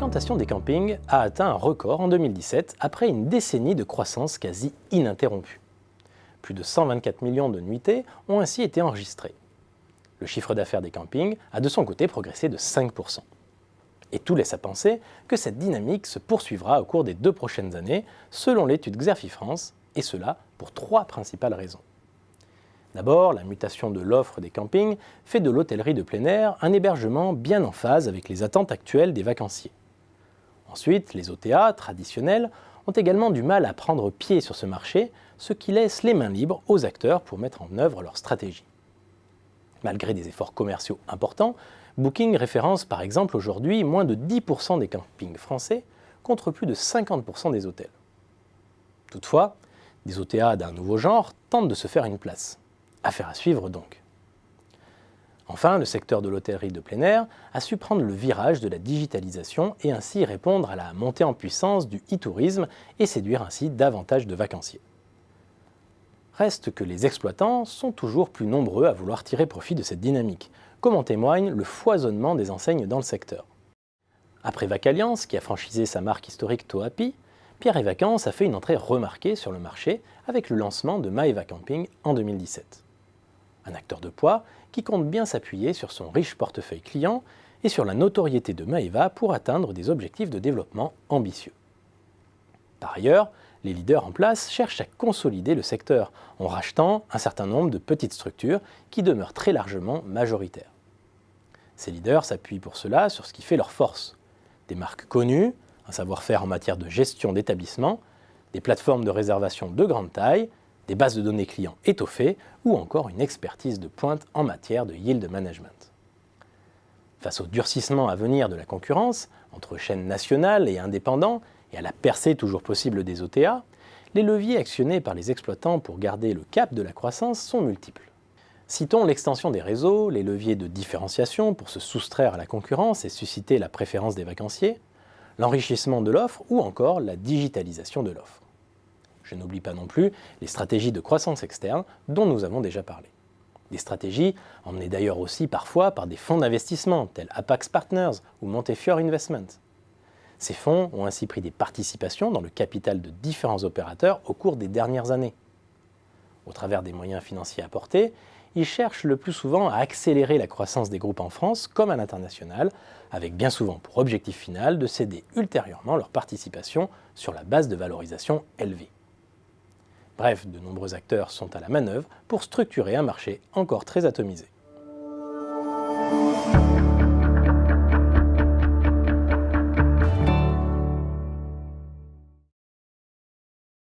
fréquentation des campings a atteint un record en 2017 après une décennie de croissance quasi ininterrompue. Plus de 124 millions de nuitées ont ainsi été enregistrées. Le chiffre d'affaires des campings a de son côté progressé de 5%. Et tout laisse à penser que cette dynamique se poursuivra au cours des 2 prochaines années, selon l'étude Xerfi-France, et cela pour 3 principales raisons. D'abord, la mutation de l'offre des campings fait de l'hôtellerie de plein air un hébergement bien en phase avec les attentes actuelles des vacanciers. Ensuite, les OTA traditionnels ont également du mal à prendre pied sur ce marché, ce qui laisse les mains libres aux acteurs pour mettre en œuvre leur stratégie. Malgré des efforts commerciaux importants, Booking référence par exemple aujourd'hui moins de 10% des campings français contre plus de 50% des hôtels. Toutefois, des OTA d'un nouveau genre tentent de se faire une place. Affaire à suivre donc. Enfin, le secteur de l'hôtellerie de plein air a su prendre le virage de la digitalisation et ainsi répondre à la montée en puissance du e-tourisme et séduire ainsi davantage de vacanciers. Reste que les exploitants sont toujours plus nombreux à vouloir tirer profit de cette dynamique, comme en témoigne le foisonnement des enseignes dans le secteur. Après Vacalliance, qui a franchisé sa marque historique Toapi, Pierre & Vacances a fait une entrée remarquée sur le marché avec le lancement de Maeva Camping en 2017. Un acteur de poids qui compte bien s'appuyer sur son riche portefeuille client et sur la notoriété de Maeva pour atteindre des objectifs de développement ambitieux. Par ailleurs, les leaders en place cherchent à consolider le secteur en rachetant un certain nombre de petites structures qui demeurent très largement majoritaires. Ces leaders s'appuient pour cela sur ce qui fait leur force. Des marques connues, un savoir-faire en matière de gestion d'établissement, des plateformes de réservation de grande taille, des bases de données clients étoffées ou encore une expertise de pointe en matière de yield management. Face au durcissement à venir de la concurrence entre chaînes nationales et indépendants et à la percée toujours possible des OTA, les leviers actionnés par les exploitants pour garder le cap de la croissance sont multiples. Citons l'extension des réseaux, les leviers de différenciation pour se soustraire à la concurrence et susciter la préférence des vacanciers, l'enrichissement de l'offre ou encore la digitalisation de l'offre. Je n'oublie pas non plus les stratégies de croissance externe dont nous avons déjà parlé. Des stratégies emmenées d'ailleurs aussi parfois par des fonds d'investissement tels Apax Partners ou Montefiore Investment. Ces fonds ont ainsi pris des participations dans le capital de différents opérateurs au cours des dernières années. Au travers des moyens financiers apportés, ils cherchent le plus souvent à accélérer la croissance des groupes en France comme à l'international, avec bien souvent pour objectif final de céder ultérieurement leur participation sur la base de valorisation élevée. Bref, de nombreux acteurs sont à la manœuvre pour structurer un marché encore très atomisé.